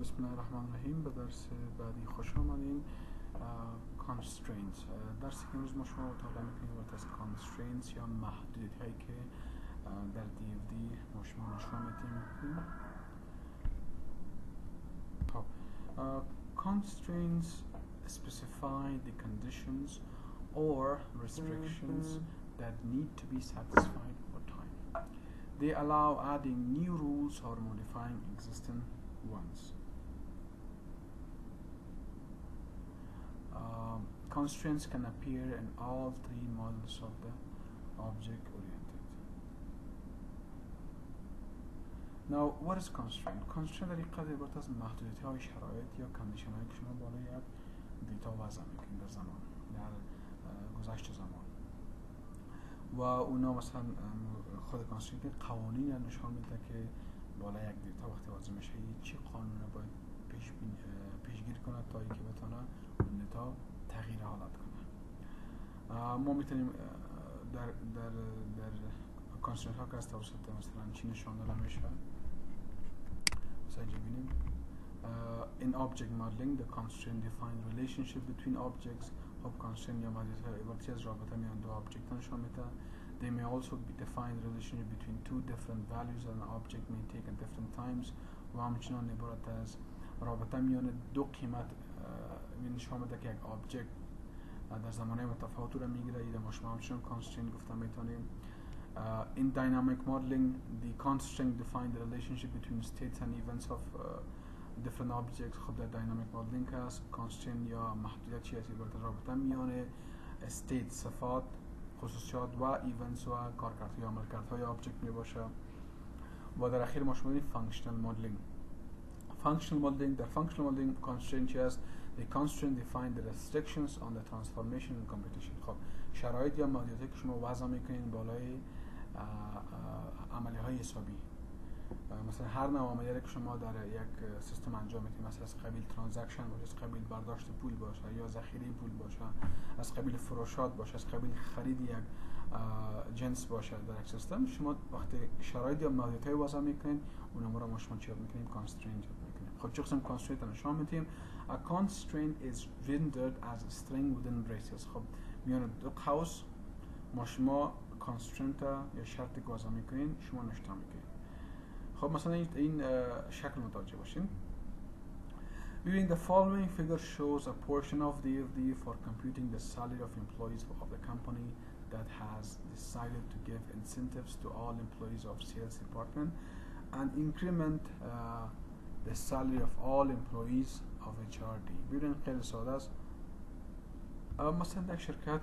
بسم الله الرحمن الرحیم. به درس بعدی خوش آمدین. constraints. درسی که امروز ما شما مطالعه میکنیم بابت از constraints یا محدودیت هایی که در DFD ما شما نشون میدیم. خب constraints specify the conditions or restrictions that need to be satisfied over time. They allow adding new rules or modifying existing ones. Constraints can appear in all three models of the object-oriented. Now, what is constraint? Constraint در حقیقت عبارت از محدودیت‌های شرایط یا کاندیشن هایی که شما بالای یک دیتا وضع میکنید در زمان، در گذشت زمان. و اونا مثلا خود کانسترینت قوانین نشان میده که بالای یک دیتا وقتی وضع میشه چه قانون باید پیشگیری کنه تا اینکه بتونه اون دیتا تغییر حالت کنه. ما میتونیم در کانسترینت ها که از توسط مثلا چی نشان داده میشه، مثلا اینجا ببینیم in object modeling the constraint define relationship between objects. خب constraint یا محدودیت عبارتی از رابطه میان دو object نشان میده. They may also be defined relationship between two different values that an object may take at different times. و همچنان عبارت از رابطه میان دو قیمت نشان میده که یک object در زمانه متفاوت رو میگیره. ایده ما شما همچنان constraint گفته میتونیم. In dynamic modeling the constraint define the relationship between states and events of different objects. خب در dynamic modeling هست constraint یا محدودیت چی هست؟ عبارت از رابطه میان state صفات، خصوصیات و events و کارکردهای یا عملکردهای object می باشه. و در اخیر ما شما داریم functional modeling. Functional modeling در functional modeling constraint چی هست؟ The constraint define the restrictions on the transformation and computation. خب شرایط یا محدودیتی که شما وضع میکنین بالای عملی های حسابی. مثلا هر نوع عملیاتی که شما در یک سیستم انجام میدید، مثلا از قبیل ترانزکشن باشه، از قبیل برداشت پول باشه یا ذخیره پول باشه، از قبیل فروشات باشه، از قبیل خرید یک جنس باشه در یک سیستم، شما وقتی شرایط یا محدودیت‌های وضع میکنین اونها رو ما شما چی یاد میکنیم؟ کانسترینت یاد میکنیم. خب چه قسم کانسترینت نشون میدیم؟ A constraint is rendered as a string within braces. خب میان دو قوس ما شما کانسترینت یا شرطی که وضع میکنین شما نشون میکنین. خب مثلا این شکل متوجه باشین. ببینید the following figure shows a portion of DFD for computing the salary of employees of the company that has decided to give incentives to all employees of sales department and increment the salary of all employees of HRD. ببینید خیلی ساده است. مثلا در شرکت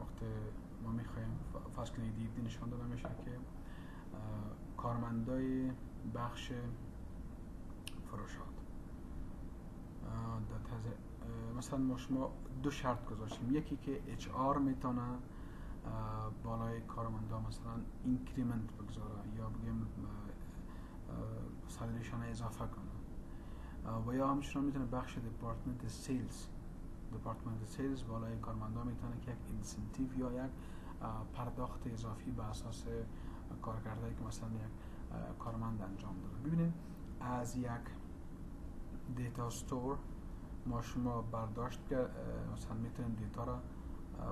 وقتی ما میخوایم فرض کنید دیفدی نشان داده میشه که کارمندای بخش فروشات مثلا ما شما دو شرط گذاشتیم. یکی که HR میتونه بالای کارمندا مثلا اینکریمنت بگذاره یا بگیم سالاریشان اضافه کنه و یا همچنان میتونه بخش دپارتمنت سیلز بالای کارمندا میتونه که یک اینسنتیو یا یک پرداخت اضافی به اساس کارکردهایی که مثلا یک کارمند انجام داده. ببینید از یک دیتا استور ما شما برداشت مثلا میتونیم دیتا را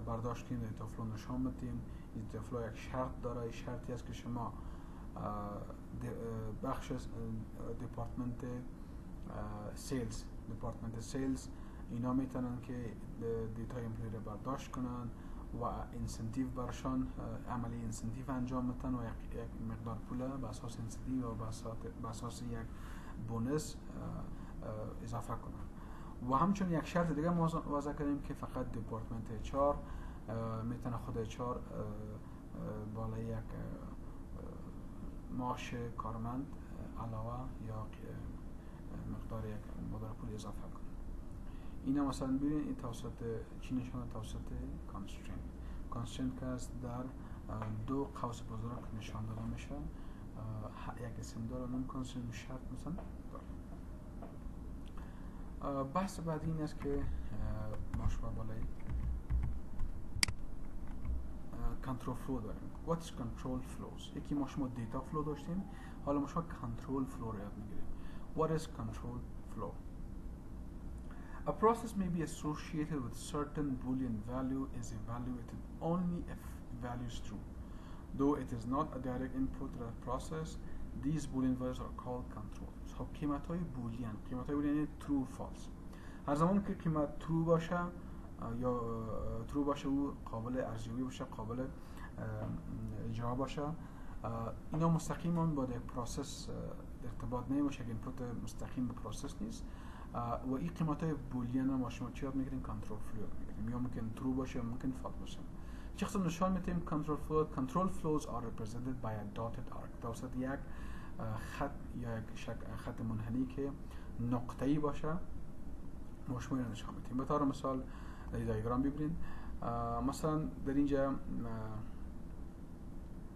برداشت کنیم، دیتا فلو نشان بدیم. این دیتا فلو یک شرط داره. شرطی است که شما بخش دپارتمنت سیلز اینا میتونن که دیتا امپلوی رو برداشت کنن و انسنتیو برشان عملی انسنتیو انجام بدن و یک مقدار پول به اساس انسنتیو و به اساس یک بونس اضافه کنن. و همچنین یک شرط دیگه وضع کردیم که فقط دپارتمنت HR میتونه خود HR بالای یک معاش کارمند علاوه یا مقدار یک مقدار پول اضافه کنه. اینا مثلا ببینید این توسط چی نشانه؟ توسط کانسترینت که است در دو قوس بزرگ نشان داده میشه. یک اسم داره نام کانسترینت شرط مثلا داره. بحث بعدی این است که ما شما بالای کنترل فلو داریم. What is control flows؟ یکی ما شما دیتا فلو داشتیم حالا ما شما کنترل فلو رو یاد میگیریم. What is control flow? A process may be associated with certain Boolean value is evaluated only if value is true. Though it is not a direct input to the process, these Boolean values are called controls. خب قیمت های بولیان، قیمت های بولیان یعنی true false. هر زمان که قیمت true باشه یا true باشه و قابل ارزیابی باشه، قابل اجرا باشه، اینا مستقیما با یک پروسس ارتباط نمیشه، اینپوت مستقیم به پروسس نیست و این قیمت های بولیان ما شما چی یاد میگیریم؟ کنترل فلو یاد میگیریم. یا ممکن true باشه یا ممکن false باشه. چه قسم نشان میتیم کنترل فلو؟ کنترل flows are represented by a dotted arc. توسط یک خط یا یک خط منحنی که نقطه‌ای باشه ما شما اینو نشان میتیم. به طور مثال در دیاگرام ببینید، مثلا در اینجا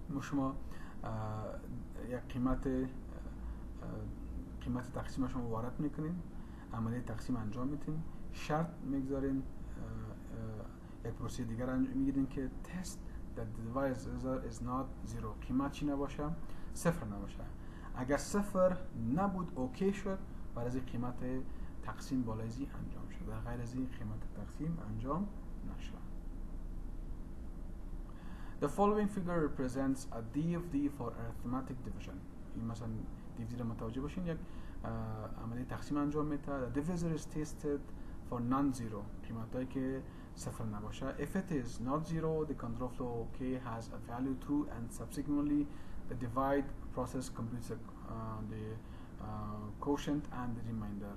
ما شما یک قیمت تقسیم شما وارد میکنین، عملیه تقسیم انجام میتین، شرط میگذارین، یک پروسه دیگر انجام میگیرین که test that the device result is not zero. قیمت چی نباشه؟ صفر نباشه. اگر صفر نبود اوکی شد، بعد از این قیمت تقسیم بالای زی انجام شد، در غیر از این قیمت تقسیم انجام نشد. The following figure represents a DFD for arithmetic division. این مثلا DFD رو متوجه باشین، یک عملیه تقسیم انجام میده. The divisor is tested for non-zero. قیمتایی که صفر نباشه. If it is not zero, the control flow K has a value true, and subsequently the divide process computes the quotient and the remainder.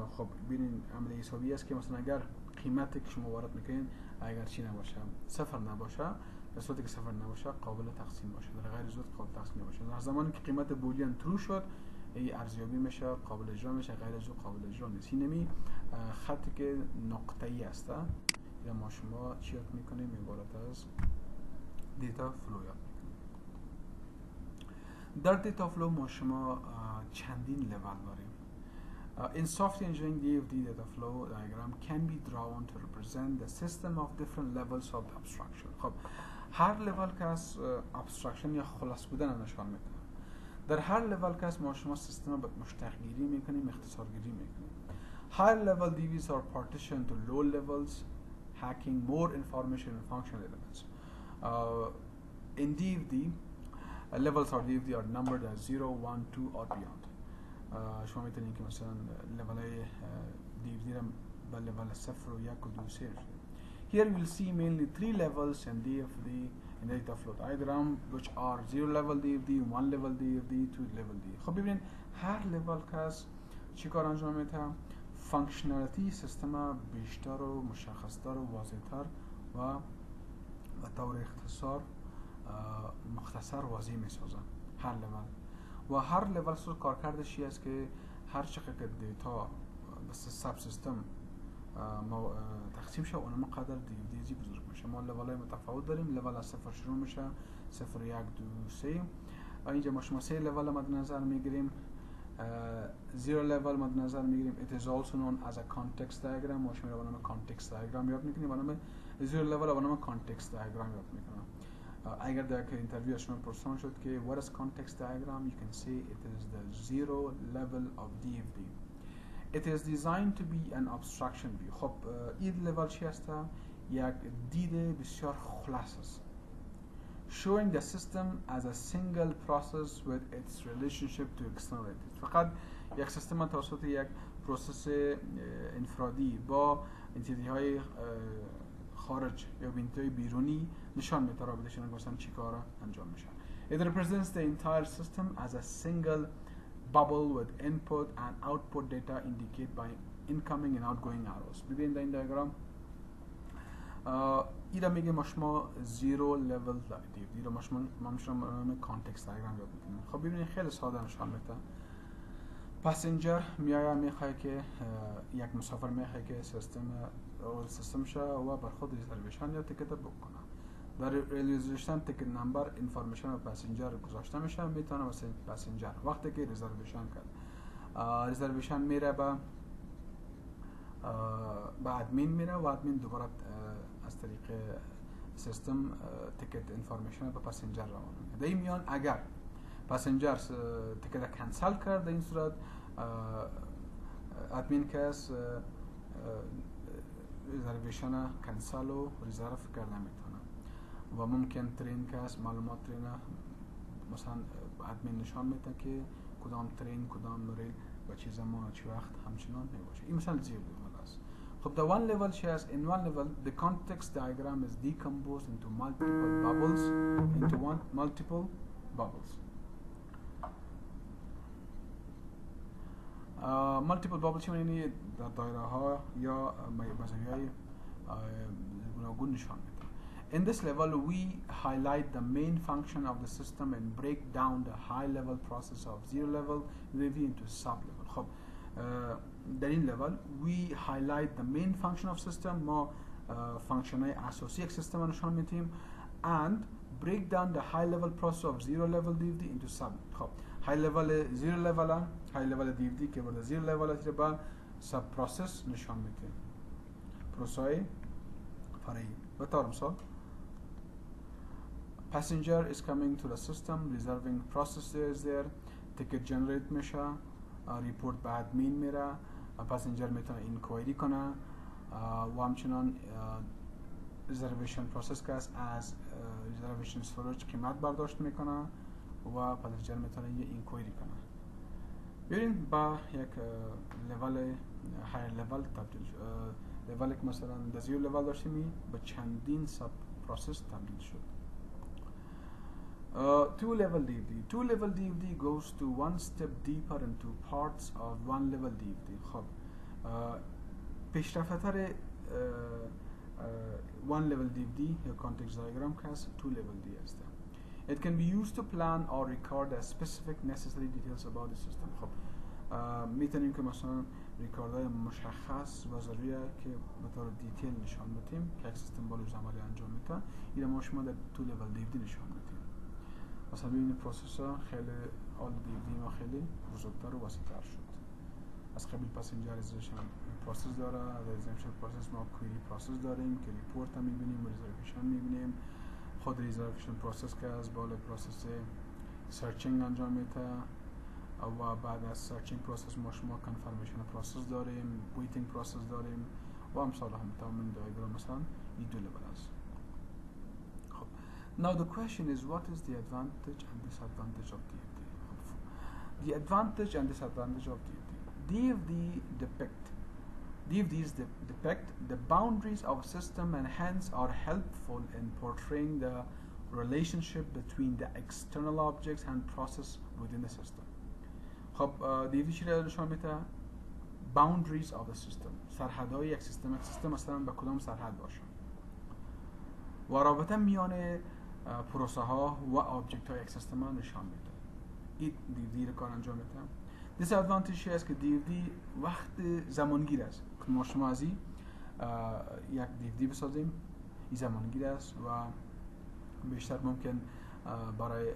خب ببینین عملیه حسابی است که مثلا اگر قیمتی که شما وارد میکنین اگر چی نباشه، صفر نباشه، در صورتی که صفر نباشه قابل تقسیم باشه، در غیر صورت قابل تقسیم نباشه. در زمانی که قیمت بولیان ترو شد، ای ارزیابی میشه، قابل اجرا میشه، غیر از قابل اجرا نیست. اینمی خطی که نقطه‌ای است یا ما شما چی یاد میکنیم؟ عبارت از دیتا فلو یاد میکنیم. در دیتا فلو ما شما چندین لول داریم. In software engineering, DFD data flow diagram can be drawn to represent the system of different levels of the abstraction. خب هر لول که از abstraction یا خلاص بودن نشان میده. در هر لول که از ما شما سیستم مشتق گیری میکنیم، اختصار گیری میکنیم. Higher level DVs are partitioned to low levels, hacking more information and functional elements. In DFD, levels of DFD are numbered as 0, 1, 2 or beyond. شما میتونید که مثلا لول های DFD را به لول 0 و 1 و 2 سیر. Here you will see mainly 3 levels in DFD in the data flow diagram, which are 0 level DFD, 1 level DFD, 2 level DFD. خب ببینید هر لول که از چی کار انجام میده؟ فانکشنالیتی سیستم بیشتر و مشخصتر و واضحتر و به طور اختصار مختصر واضح میسازه هر لول. و هر لول سو کارکردش چی است که هر چقدر که دیتا بس ساب سیستم تقسیم شه اونم قدر دیفدی بزرگ میشه. ما لول های متفاوت داریم. لول از 0 شروع میشه، 0 1 2 3. اینجا ما شما 3 لول مد نظر میگیریم. 0 level مد نظر میگیریم. It is also known as a context diagram. ما شما رو به نام context diagram یاد میکنیم. به نام 0 level به نام context diagram یاد میکنیم. اگر در که اینترویو شما پرسان شد که what is context diagram, you can say it is the 0 level of DFD. It is designed to be an abstraction view. خب این لول چی است؟ یک دید بسیار خلاص است. Showing the system as a single process with its relationship to external entities. فقط یک سیستم توسط یک پروسس انفرادی با انتیتی های خارج یا انتیتی بیرونی نشان میده رابطه‌شون مثلا چی کار انجام میشه. It represents the entire system as a single bubble with input and output data indicated by incoming and outgoing arrows. ببینید این دیاگرام اینا میگه ما شما 0 level داریم. اینا ما شما کانتکست دیاگرام یاد میکنیم. خب ببینید خیلی ساده نشان میده. پاسنجر میاد میخواد که یک مسافر میخواد که سیستم شه و بر خود ریزرویشن یا تیکت بوک کنه. در ریزرویشن تیکت نمبر اینفورمیشن پاسنجر گذاشته میشه، میتونه واسه پاسنجر وقتی که ریزرویشن کرد ریزرویشن میره به ادمین میره و ادمین دوباره از طریق سیستم تیکت اینفورمیشن به پاسنجر روانه میکنه. در این میان اگر پسنجر تیکت کنسل کرد، در این صورت ادمین کس ریزرویشن کنسل و ریزرو کرده میتونه و ممکن ترین کس معلومات ترین مثلا ادمین نشان میده که کدام ترین کدام ریل و چه زمان چه وقت همچنان میباشه. این مثلا زیر لیول است. خب در one level چه هست؟ in one level the context diagram is decomposed into multiple bubbles multiple bubbles. مالتیپل بابل چی معنی؟ در دایره ها یا مزایای های گوناگون نشان میده. In this level we highlight the main function of the system and break down the high level process of zero level UAV into sub level. خب در این level we highlight the main function of system، ما فانکشن های اساسی یک سیستم نشان میدیم and break down the high level process of zero level DFD into sub. خب high level zero level high level DFD که برده zero level است با sub process نشان میدیم پروسه فرعی. به طور مثال passenger is coming to the system reserving process is there ticket generate میشه report به admin میره passenger میتونه inquiry کنه و همچنان reservation process که از reservation storage قیمت برداشت میکنه و passenger میتونه یه inquiry کنه. ببین با یک level higher level تبدیل level که مثلا در zero level داشتیم به چندین sub process تبدیل شد. Two level DFD goes to one step deeper into parts of one level DFD. خب پیشرفت‌تر one level DFD یا context diagram که هست two level D است. It can be used to plan or record a specific necessary details about the system. خب میتونیم که مثلا ریکاردهای مشخص و ضروریه که به طور دیتیل نشان بدیم که یک سیستم با روز عملی انجام میده. این ما شما در two level DFD نشان بدیم. مثلا ببینید پروسسور خیلی آل دیدیم و خیلی بزرگتر و وسیع‌تر شد. از قبل پسنجر ریزرویشن پروسس داره، ریزرویشن پروسس ما کویری پروسس داریم که ریپورت هم می‌بینیم، ریزرویشن می‌بینیم. خود ریزرویشن پروسس که از بالا پروسس سرچینگ انجام میده و بعد از سرچینگ پروسس ما شما کانفرمیشن پروسس داریم، ویتینگ پروسس داریم و امثال هم تمام دیاگرام مثلا این دو لول است. Now the question is, what is the advantage and disadvantage of DFD? The advantage and disadvantage of DFD. DFDs depict the boundaries of a system and hence are helpful in portraying the relationship between the external objects and process within the system. خب DFD چی را نشان میده؟ Boundaries of the system. سرحدهای یک سیستم مثلا به کدام سرحد باشه. و رابطه میان پروسه ها و آبجکت های یک سیستم نشان میده. این DFD رو کار انجام میده. دیسادوانتیج است که DFD وقت زمانگیر است. که ما شما از یک DFD بسازیم، این زمانگیر است و بیشتر ممکن برای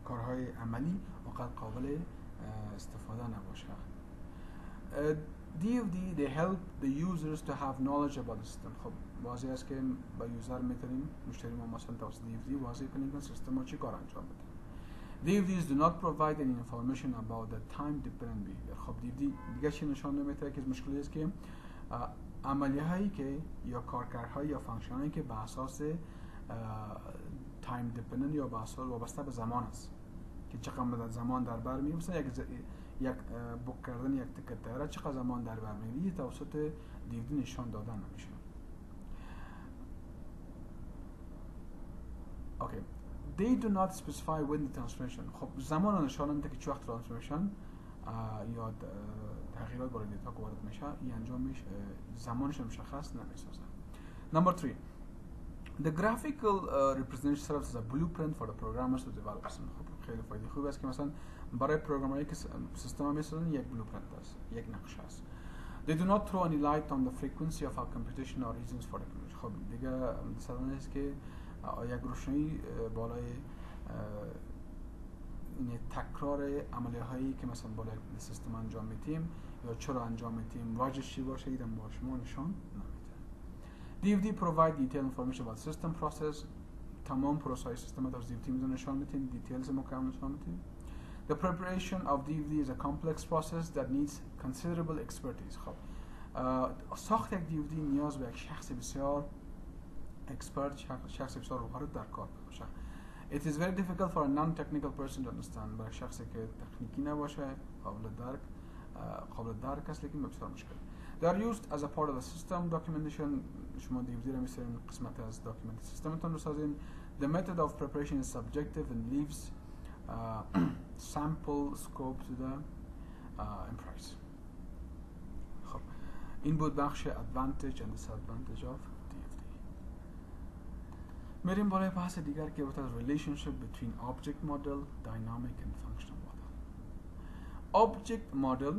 کارهای عملی وقت قابل استفاده نباشه. DFD they help the users to have knowledge about the system. خب واضح است که با یوزر میتونیم مشتری ما مثلا توسط DFD واضح کنیم که سیستم ما چی کار انجام بده. DFDs do not provide any information about the time dependent behavior. خب DFD دیگه چی نشان نمیده که مشکلی است که عملیه هایی که یا کارکردهای یا فانکشن هایی که به اساس تایم دیپندنت یا به اساس وابسته به زمان است که چقدر مدت زمان در بر میگیره. مثلا یک بوک کردن یک تیکت طیاره چقدر زمان در بر میگیره توسط DFD نشان داده نمیشه. Okay. They do not specify when the transformation. خب زمان نشان نمیده که چه وقت ترانسفورمیشن یا تغییرات وارد دیتا وارد میشه، این انجام میشه زمانش مشخص نمیسازه. Number 3. The graphical representation serves as a blueprint for the programmers to develop. خب خیلی فایده خوب است که مثلا برای پروگرامرایی که سیستم میسازن یک بلوپرینت است، یک نقشه است. They do not throw any light on the frequency of our computation or reasons for the. خب دیگه مثلا است که یک روشنی بالای این تکرار عملیه هایی که مثلا بالای سیستم انجام میدیم یا چرا انجام میدیم واجهش چی باشه ایدم با شما نشان نمیده. DFD provide detailed information about system process, تمام پروسه سیستم از دیوتی میتونه نشان میتین، دیتیلز مکمل نشان میتین. The preparation of DVD is a complex process that needs considerable expertise. خب ساخت یک DVD نیاز به یک شخص بسیار اکسپرت، شخص بسیار مهارت در کار باشه. It is very difficult for a non-technical person to understand. برای شخصی که تکنیکی نباشه قابل درک است، لیکن بسیار مشکل. They are used as a part of the system documentation. شما DVD را می‌سازین قسمت از داکیومنت سیستمتون رو سازین. The method of preparation is subjective and leaves sample scope to the employees. خب این بود بخش advantage and disadvantage of DVD. میریم بالای بحث دیگر که بود از relationship between object model, dynamic and functional model. Object model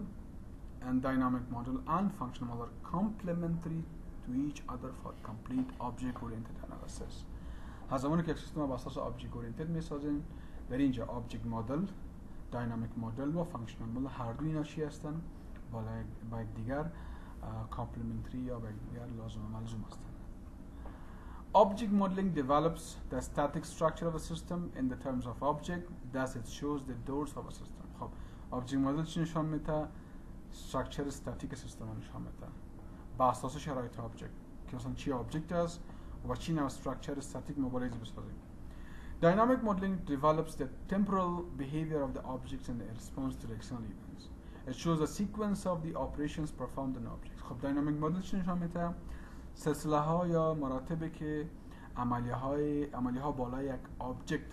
and dynamic model and functional model are complementary to each other for complete object-oriented analysis. از زمانی که یک سیستم بر اساس object-oriented میسازیم، در اینجا object model، dynamic model و functional model هر دو اینا چی هستن؟ با دیگر complementary یا با دیگر لازم و ملزوم هستند. Object modeling develops the static structure of a system in the terms of object, thus it shows the doors of a system. خب object model چی نشان میده؟ structure static سیستم نشان میده با اساس شرایط object که مثلا چی object است و چی نوع structure static مبارزه بسازیم. Dynamic modeling develops the temporal behavior of the objects in response to the external events. It shows the sequence of the operations performed on objects. خب dynamic model چی نشان میده؟ سلسله ها یا مراتبی که عملیه ها بالای یک object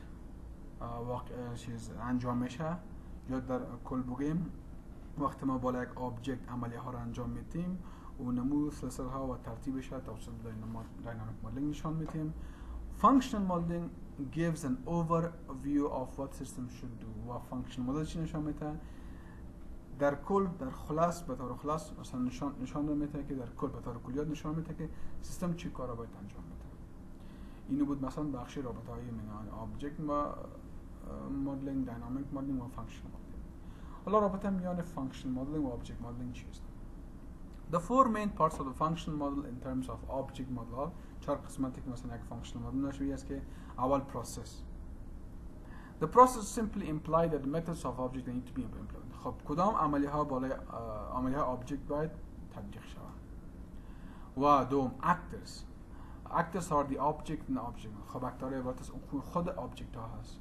انجام میشه، یا در کل بگیم وقتی ما بالای یک object عملیه ها را انجام میدیم و نمود سلسله ها و ترتیبش توسط dynamic modeling نشان میدیم. Functional modeling gives an overview of what system should do. و functional model چی نشان میده؟ در کل، در خلاص، به طور خلاص مثلا نشان میده که در کل به طور کلیات نشان میده که سیستم چی کارا باید انجام بده. اینو بود مثلا بخش رابطه های میان object modeling، dynamic modeling و functional modeling. حالا رابطه میان functional modeling و object modeling چیست؟ The four main parts of the functional model in terms of object model، چهار قسمتی که مثلا یک functional model نشویی است که اول process. The process simply imply that the methods of object need to be implemented. خب کدام عملیه ها بالای عملیه ها object باید تطبیق شود. و دوم actors. Actors are the object in the object. خب اکتار عبارت از خود object ها هست.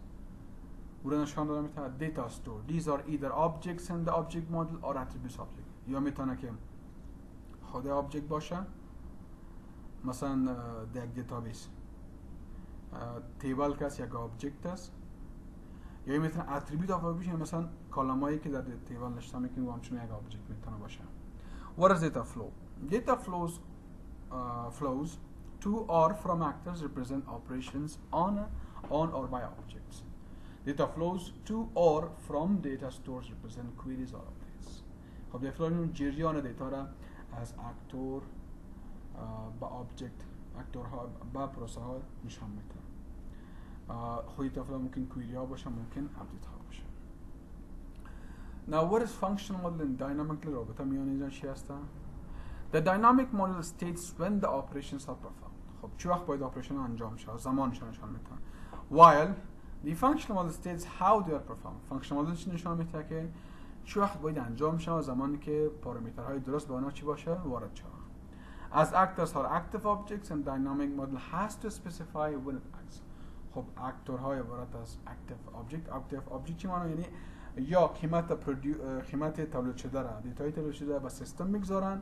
او را نشان داده میتونه data store. These are either objects in the object model or attributes object. یا میتونه که خود object باشه، مثلا در یک دیتابیس تیبل کس یک object است، یا میتونه اتریبیوت آف باشه، مثلا کالمایی که در تیبل نشسته میکنیم و همچنین یک object میتونه باشه. What is data flow? Data flows to or from actors represent operations on or by objects. Data flows to or from data stores represent queries or updates. خب data flow جریان دیتا را از اکتور با object، اکتورها با پروسه ها نشان میده. خود data flow ممکن کویری ها باشه، ممکن اپدیت ها باشه. Now what is functional model and dynamic رابطه میان اینجا چی هست؟ The dynamic model states when the operations are performed. خب چه وقت باید اپریشن انجام شه، زمانش نشان میده. While the functional model states how they are performed. functional model چی نشان میده که چه وقت باید انجام شه، زمانی که پارامترهای درست به آنها چی باشه وارد شه. As actors are active objects and dynamic model has to specify when it acts. خب اکتورهای عبارت از active object چی معنی؟ یعنی یا قیمت تولید شده را، دیتای تولید شده به سیستم میگذارن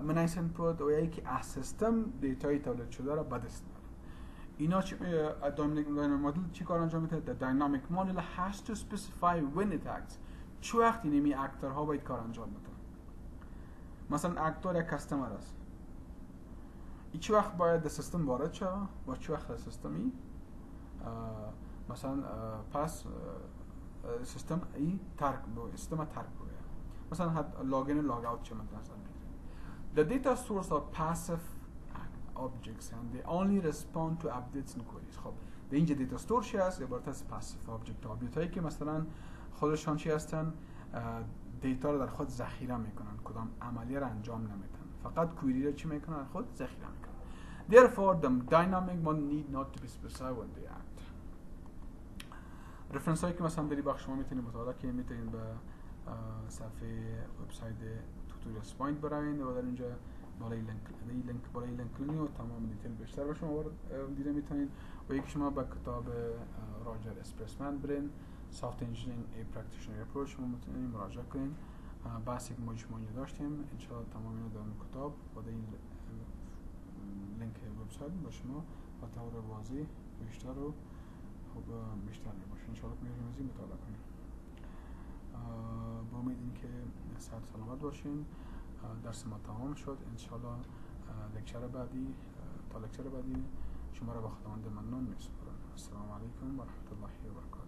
من این اینپوت، و یکی از سیستم دیتای تولید شده را به دست میارن. اینا dynamic model چی کار انجام میده؟ The dynamic model has to specify when it acts. چه وقت اینمی اکتورها باید کار انجام بده. مثلا اکتور یک کاستمر است، این چه وقت باید در سیستم وارد شه و چه وقت در سیستمی مثلا پس سیستم ای ترک بگه، مثلا لاگین و لاگ اوت چه مثلا. The data source are passive objects and they only respond to updates and queries. خب در اینجا دیتا استور چی هست؟ عبارت از passive object، object هایی که مثلا خودشان چی هستن؟ دیتا رو در خود ذخیره میکنن، کدام عملیه رو انجام نمیدن، فقط کویری رو چی میکنن؟ خود ذخیره میکنن. Therefore, the dynamic one need not to be specified when they act. رفرنس هایی که مثلا در این بخش شما میتونید مطالعه کنید، میتونید به صفحه وبسایت توتوریال پوینت بروید و در اینجا بالای لینک و تمام دیتیل بیشتر به شما دیده میتونید. و یکی شما به کتاب راجر اسپرسمن برین، سافت انجینیرینگ ای پرکتیشنر اپروچ، شما میتونید مراجعه کنید. بحثی که مجموعی داشتیم انشاءالله تمام اینو در اون کتاب و در این لینک وبسایت به شما با طور واضح بیشتر و بیشتر میباشه. انشاءالله میتونید از این مطالعه کنید. با امید اینکه صحت سلامت باشین. درس ما تمام شد. انشاءالله تا لکچر بعدی شما را به خداوند ممنون میسپارم. السلام علیکم و رحمت الله و برکاته.